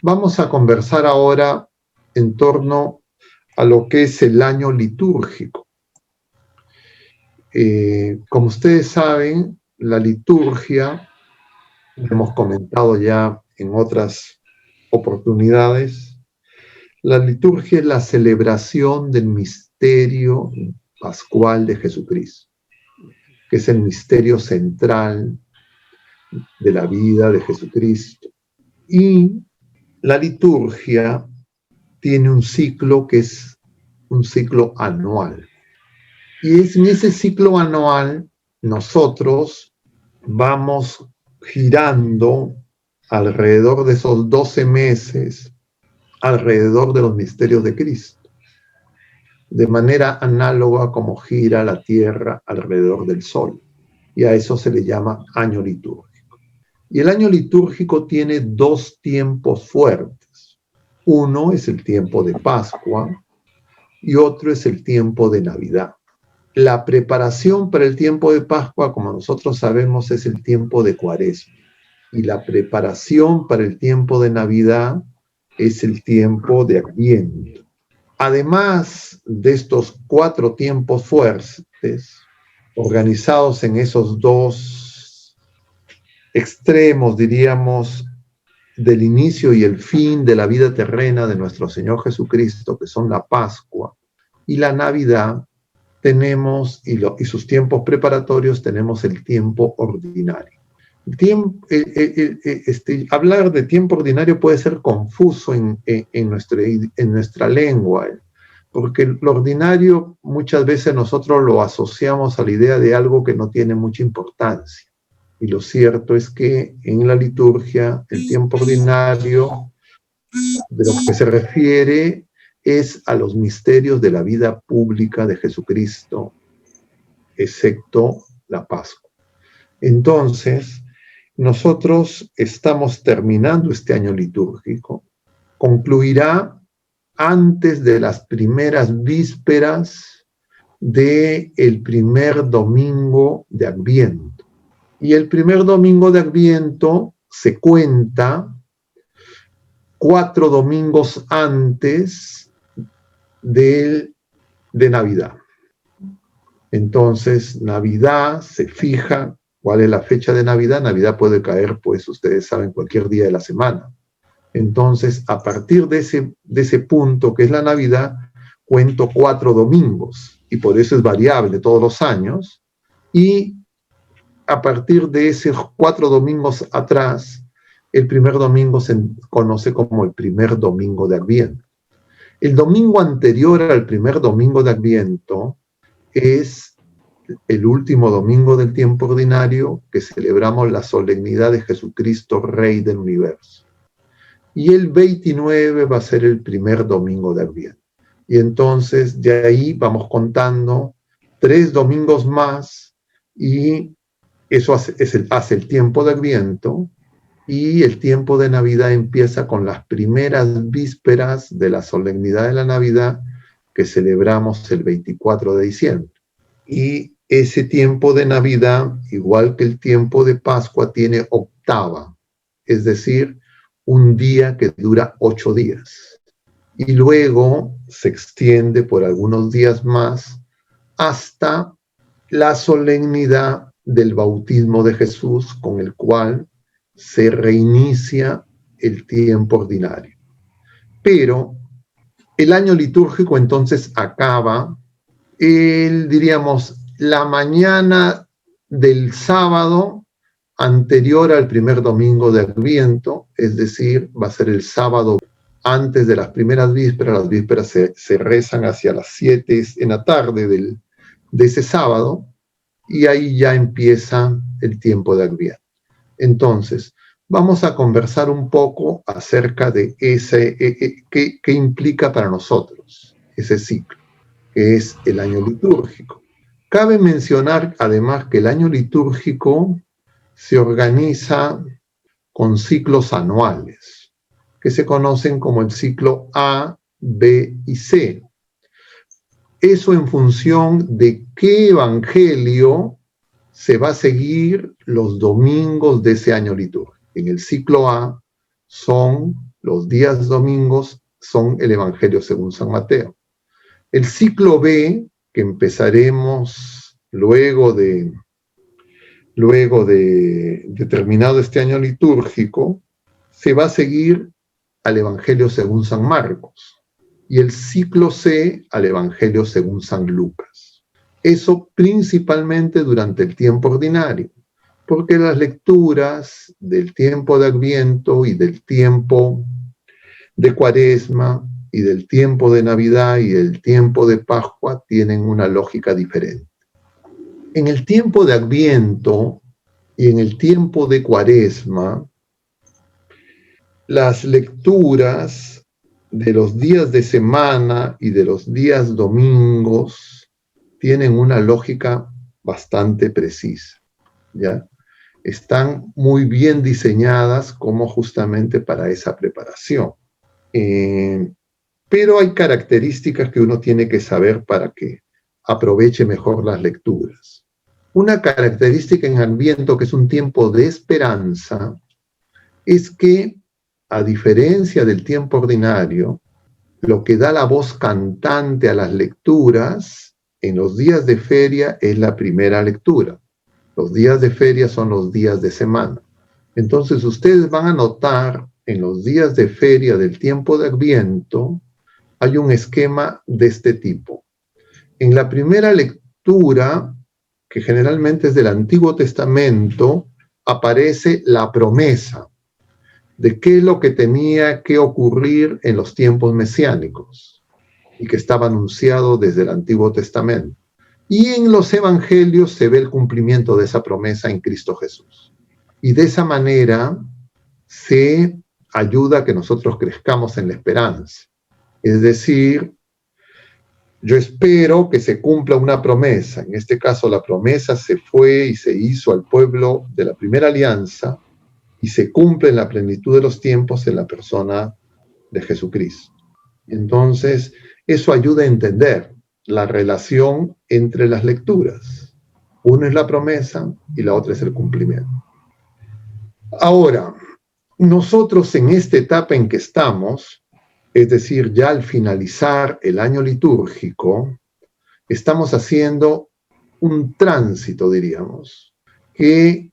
Vamos a conversar ahora en torno a lo que es el año litúrgico. Como ustedes saben, la liturgia, hemos comentado ya en otras oportunidades, la liturgia es la celebración del misterio pascual de Jesucristo, que es el misterio central de la vida de Jesucristo. Y la liturgia tiene un ciclo que es un ciclo anual. Y es en ese ciclo anual nosotros vamos girando alrededor de esos 12 meses, alrededor de los misterios de Cristo, de manera análoga como gira la Tierra alrededor del Sol. Y a eso se le llama año litúrgico. Y el año litúrgico tiene dos tiempos fuertes. Uno es el tiempo de Pascua y otro es el tiempo de Navidad. La preparación para el tiempo de Pascua, como nosotros sabemos, es el tiempo de Cuaresma. Y la preparación para el tiempo de Navidad es el tiempo de Adviento. Además de estos 4 tiempos fuertes, organizados en esos dos extremos, diríamos, del inicio y el fin de la vida terrena de nuestro Señor Jesucristo, que son la Pascua y la Navidad, tenemos, y sus tiempos preparatorios, tenemos el tiempo ordinario. Hablar de tiempo ordinario puede ser confuso en nuestra lengua, porque lo ordinario muchas veces nosotros lo asociamos a la idea de algo que no tiene mucha importancia. Y lo cierto es que en la liturgia el tiempo ordinario de lo que se refiere es a los misterios de la vida pública de Jesucristo, excepto la Pascua. Entonces, nosotros estamos terminando este año litúrgico. Concluirá antes de las primeras vísperas del primer domingo de Adviento. Y el primer domingo de Adviento se cuenta 4 domingos antes de Navidad. Entonces, Navidad se fija. ¿Cuál es la fecha de Navidad? Navidad puede caer, pues ustedes saben, cualquier día de la semana. Entonces, a partir de ese punto que es la Navidad, cuento 4 domingos, y por eso es variable todos los años, y a partir de esos 4 domingos atrás, el primer domingo se conoce como el primer domingo de Adviento. El domingo anterior al primer domingo de Adviento es el último domingo del tiempo ordinario, que celebramos la solemnidad de Jesucristo, Rey del Universo. Y el 29 va a ser el primer domingo de Adviento. Y entonces de ahí vamos contando 3 domingos más, y eso hace el tiempo de Adviento, y el tiempo de Navidad empieza con las primeras vísperas de la solemnidad de la Navidad, que celebramos el 24 de diciembre. Y ese tiempo de Navidad, igual que el tiempo de Pascua, tiene octava, es decir, un día que dura 8 días. Y luego se extiende por algunos días más hasta la solemnidad del bautismo de Jesús, con el cual se reinicia el tiempo ordinario. Pero el año litúrgico entonces acaba, diríamos, la mañana del sábado anterior al primer domingo de Adviento, es decir, va a ser el sábado antes de las primeras vísperas. Las vísperas se rezan hacia las 7 en la tarde de ese sábado, y ahí ya empieza el tiempo de Adviento. Entonces, vamos a conversar un poco acerca de qué implica para nosotros ese ciclo, que es el año litúrgico. Cabe mencionar además que el año litúrgico se organiza con ciclos anuales, que se conocen como el ciclo A, B y C. Eso en función de qué evangelio se va a seguir los domingos de ese año litúrgico. En el ciclo A son los días domingos son el Evangelio según San Mateo. El ciclo B, que empezaremos luego de terminado este año litúrgico, se va a seguir al Evangelio según San Marcos y el ciclo C al Evangelio según San Lucas. Eso principalmente durante el tiempo ordinario, porque las lecturas del tiempo de Adviento y del tiempo de Cuaresma y del tiempo de Navidad y del tiempo de Pascua tienen una lógica diferente. En el tiempo de Adviento y en el tiempo de Cuaresma, las lecturas de los días de semana y de los días domingos tienen una lógica bastante precisa, ¿ya? Están muy bien diseñadas como justamente para esa preparación. Pero hay características que uno tiene que saber para que aproveche mejor las lecturas. Una característica en Adviento, que es un tiempo de esperanza, es que, a diferencia del tiempo ordinario, lo que da la voz cantante a las lecturas en los días de feria es la primera lectura. Los días de feria son los días de semana. Entonces ustedes van a notar en los días de feria del tiempo de Adviento hay un esquema de este tipo. En la primera lectura, que generalmente es del Antiguo Testamento, aparece la promesa de qué es lo que tenía que ocurrir en los tiempos mesiánicos y que estaba anunciado desde el Antiguo Testamento. Y en los evangelios se ve el cumplimiento de esa promesa en Cristo Jesús. Y de esa manera se ayuda a que nosotros crezcamos en la esperanza. Es decir, yo espero que se cumpla una promesa. En este caso, la promesa se fue y se hizo al pueblo de la primera alianza y se cumple en la plenitud de los tiempos en la persona de Jesucristo. Entonces, eso ayuda a entender la relación entre las lecturas. Una es la promesa y la otra es el cumplimiento. Ahora, nosotros en esta etapa en que estamos, es decir, ya al finalizar el año litúrgico, estamos haciendo un tránsito, diríamos, que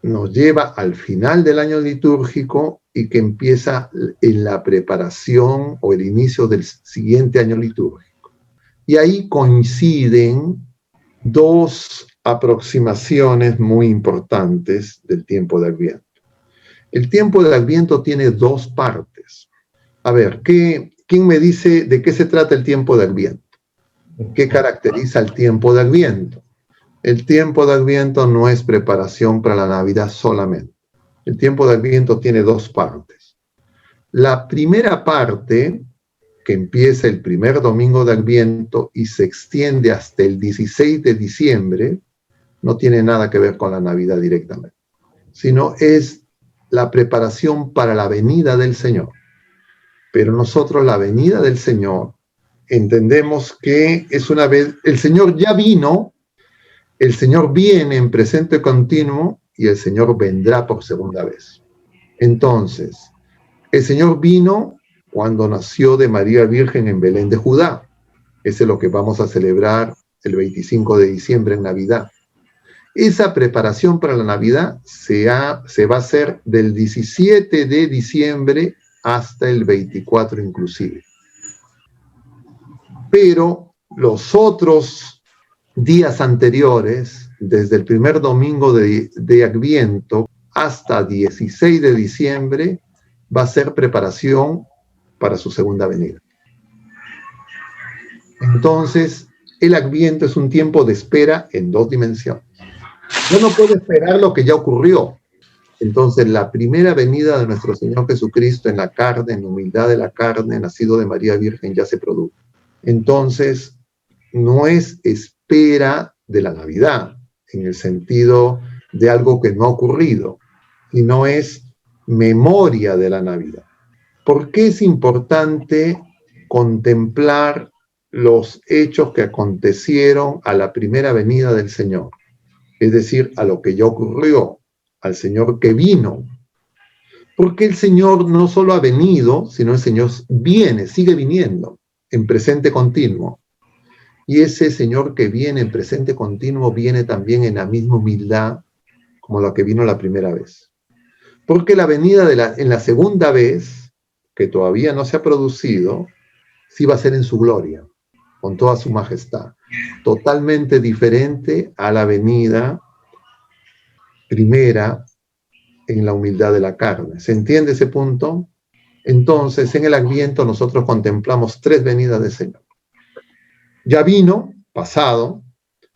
nos lleva al final del año litúrgico y que empieza en la preparación o el inicio del siguiente año litúrgico. Y ahí coinciden dos aproximaciones muy importantes del tiempo de Adviento. El tiempo de Adviento tiene dos partes. A ver, ¿quién me dice de qué se trata el tiempo de Adviento? ¿Qué caracteriza el tiempo de Adviento? El tiempo de Adviento no es preparación para la Navidad solamente. El tiempo de Adviento tiene dos partes. La primera parte, que empieza el primer domingo de Adviento y se extiende hasta el 16 de diciembre, no tiene nada que ver con la Navidad directamente, sino es la preparación para la venida del Señor. Pero nosotros la venida del Señor entendemos que es una vez, el Señor ya vino, el Señor viene en presente continuo y el Señor vendrá por segunda vez. Entonces, el Señor vino cuando nació de María Virgen en Belén de Judá. Ese es lo que vamos a celebrar el 25 de diciembre en Navidad. Esa preparación para la Navidad se va a hacer del 17 de diciembre hasta el 24 inclusive. Pero los otros días anteriores, desde el primer domingo de Adviento hasta 16 de diciembre, va a ser preparación para su segunda venida. Entonces, el Adviento es un tiempo de espera en dos dimensiones. Yo no puedo esperar lo que ya ocurrió. Entonces, la primera venida de nuestro Señor Jesucristo en la carne, en la humildad de la carne, nacido de María Virgen, ya se produjo. Entonces, no es espera de la Navidad, en el sentido de algo que no ha ocurrido, sino es memoria de la Navidad. ¿Por qué es importante contemplar los hechos que acontecieron a la primera venida del Señor? Es decir, a lo que ya ocurrió, al Señor que vino. Porque el Señor no solo ha venido, sino el Señor viene, sigue viniendo en presente continuo. Y ese Señor que viene en presente continuo viene también en la misma humildad como la que vino la primera vez. Porque la venida en la segunda vez, que todavía no se ha producido, sí va a ser en su gloria, con toda su majestad. Totalmente diferente a la venida primera en la humildad de la carne. ¿Se entiende ese punto? Entonces, en el Adviento nosotros contemplamos 3 venidas del Señor. Ya vino, pasado,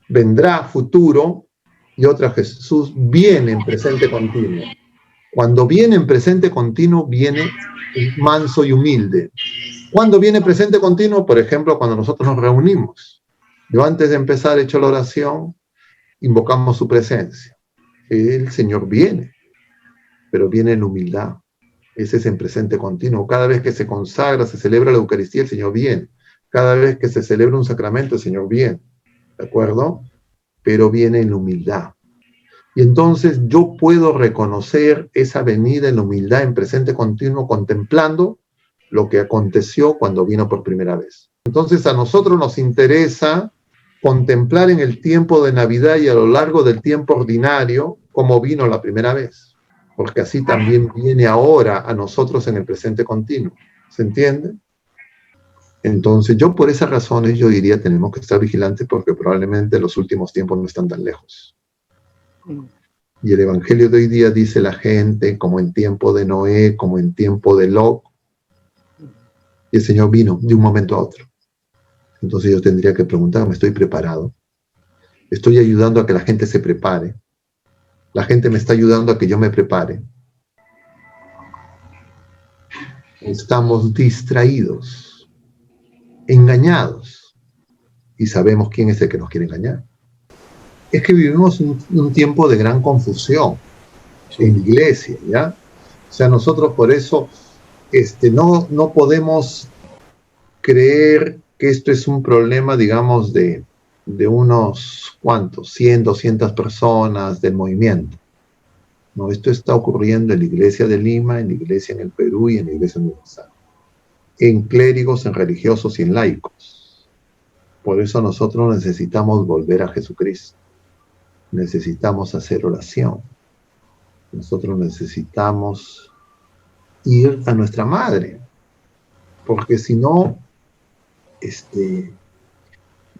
vendrá, futuro, y otra, Jesús viene en presente continuo. Cuando viene en presente continuo, viene manso y humilde. Cuando viene presente continuo, por ejemplo, cuando nosotros nos reunimos. Yo antes de empezar he hecho la oración, invocamos su presencia. El Señor viene, pero viene en humildad. Ese es en presente continuo. Cada vez que se consagra, se celebra la Eucaristía, el Señor viene. Cada vez que se celebra un sacramento, el Señor viene. ¿De acuerdo? Pero viene en humildad. Y entonces yo puedo reconocer esa venida en humildad, en presente continuo, contemplando lo que aconteció cuando vino por primera vez. Entonces a nosotros nos interesa contemplar en el tiempo de Navidad y a lo largo del tiempo ordinario cómo vino la primera vez, porque así también viene ahora a nosotros en el presente continuo. ¿Se entiende? Entonces yo por esas razones yo diría tenemos que estar vigilantes porque probablemente los últimos tiempos no están tan lejos. Y el Evangelio de hoy día dice la gente, como en tiempo de Noé, como en tiempo de Lot, y el Señor vino de un momento a otro. Entonces yo tendría que preguntarme, ¿estoy preparado? ¿Estoy ayudando a que la gente se prepare? ¿La gente me está ayudando a que yo me prepare? Estamos distraídos, engañados, y sabemos quién es el que nos quiere engañar. Es que vivimos un tiempo de gran confusión en la iglesia, ¿ya? O sea, nosotros por eso no podemos creer que esto es un problema, digamos, de unos cuantos, 100, 200 personas del movimiento. No, esto está ocurriendo en la iglesia de Lima, en la iglesia en el Perú y en la iglesia universal. En clérigos, en religiosos y en laicos. Por eso nosotros necesitamos volver a Jesucristo. Necesitamos hacer oración. Nosotros necesitamos ir a nuestra madre. Porque si no,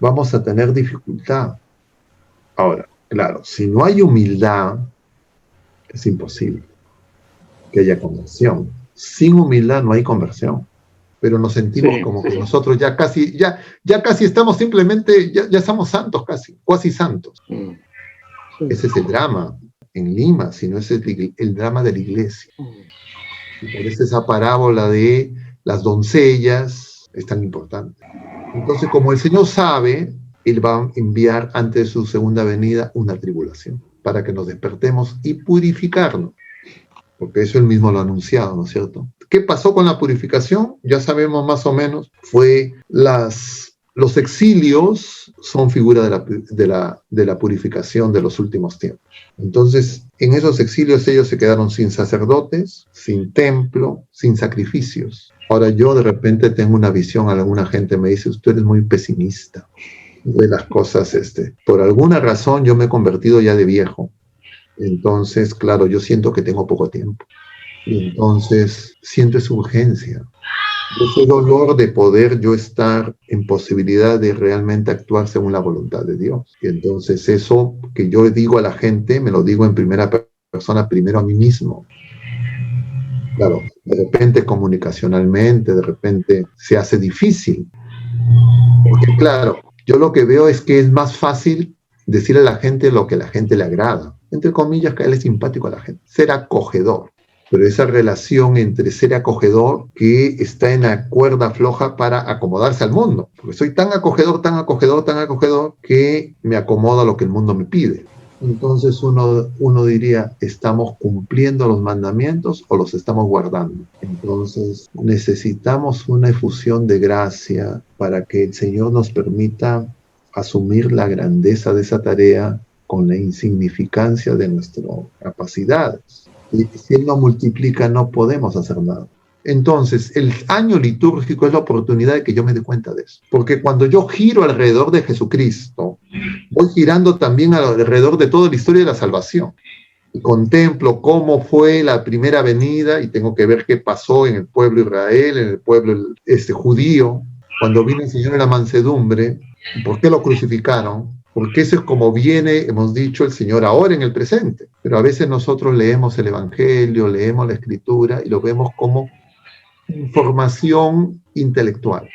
vamos a tener dificultad. Ahora, claro, si no hay humildad, es imposible que haya conversión. Sin humildad no hay conversión. Pero nos sentimos como que nosotros ya casi estamos simplemente, ya somos santos casi santos. Ese es el drama en Lima, sino ese es el drama de la iglesia. Y por eso esa parábola de las doncellas es tan importante. Entonces, como el Señor sabe, Él va a enviar antes de su segunda venida una tribulación para que nos despertemos y purificarnos. Porque eso Él mismo lo ha anunciado, ¿no es cierto? ¿Qué pasó con la purificación? Ya sabemos más o menos. Los exilios son figura de la purificación de los últimos tiempos. Entonces, en esos exilios ellos se quedaron sin sacerdotes, sin templo, sin sacrificios. Ahora yo de repente tengo una visión, alguna gente me dice, usted es muy pesimista de las cosas. Por alguna razón yo me he convertido ya de viejo. Entonces, claro, yo siento que tengo poco tiempo. Y entonces siento esa urgencia. Ese dolor de poder yo estar en posibilidad de realmente actuar según la voluntad de Dios. Y entonces eso que yo digo a la gente, me lo digo en primera persona, primero a mí mismo. Claro, de repente comunicacionalmente, de repente se hace difícil. Porque claro, yo lo que veo es que es más fácil decirle a la gente lo que a la gente le agrada. Entre comillas, caerle simpático a la gente. Ser acogedor. Pero esa relación entre ser acogedor que está en la cuerda floja para acomodarse al mundo. Porque soy tan acogedor, tan acogedor, tan acogedor que me acomoda a lo que el mundo me pide. Entonces uno diría, ¿estamos cumpliendo los mandamientos o los estamos guardando? Entonces necesitamos una efusión de gracia para que el Señor nos permita asumir la grandeza de esa tarea con la insignificancia de nuestras capacidades. Si Él no multiplica, no podemos hacer nada. Entonces, el año litúrgico es la oportunidad de que yo me dé cuenta de eso. Porque cuando yo giro alrededor de Jesucristo, voy girando también alrededor de toda la historia de la salvación. Y contemplo cómo fue la primera venida y tengo que ver qué pasó en el pueblo Israel, en el pueblo judío, cuando vino el Señor en la mansedumbre, por qué lo crucificaron, porque eso es como viene, hemos dicho, el Señor ahora en el presente. Pero a veces nosotros leemos el Evangelio, leemos la Escritura y lo vemos como información intelectual.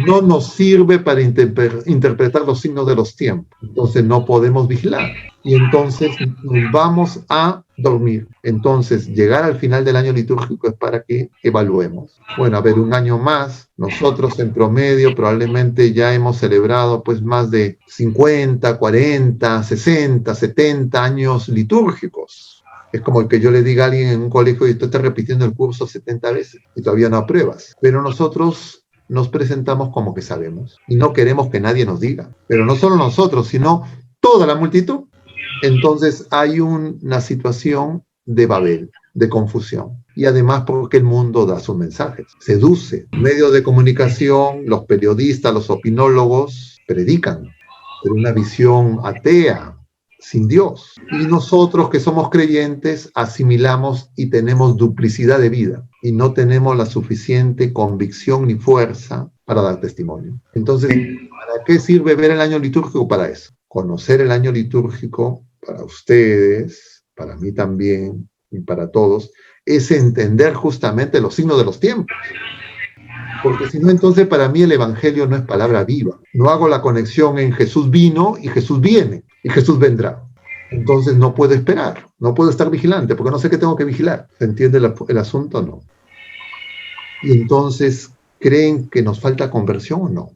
No nos sirve para interpretar los signos de los tiempos. Entonces no podemos vigilar. Y entonces nos vamos a dormir. Entonces llegar al final del año litúrgico es para que evaluemos. Bueno, a ver, un año más. Nosotros en promedio probablemente ya hemos celebrado pues más de 50, 40, 60, 70 años litúrgicos. Es como el que yo le diga a alguien en un colegio y tú estás repitiendo el curso 70 veces y todavía no apruebas. Pero nosotros nos presentamos como que sabemos y no queremos que nadie nos diga. Pero no solo nosotros, sino toda la multitud. Entonces hay una situación de Babel, de confusión. Y además porque el mundo da sus mensajes, seduce. Medios de comunicación, los periodistas, los opinólogos predican, pero una visión atea, sin Dios. Y nosotros que somos creyentes asimilamos y tenemos duplicidad de vida y no tenemos la suficiente convicción ni fuerza para dar testimonio. Entonces, ¿para qué sirve ver el año litúrgico? Para eso. Conocer el año litúrgico para ustedes, para mí también y para todos, es entender justamente los signos de los tiempos. Porque si no, entonces para mí el Evangelio no es palabra viva. No hago la conexión en Jesús vino y Jesús viene y Jesús vendrá. Entonces no puedo esperar, no puedo estar vigilante porque no sé qué tengo que vigilar. ¿Se entiende el asunto o no? Y entonces, ¿creen que nos falta conversión o no?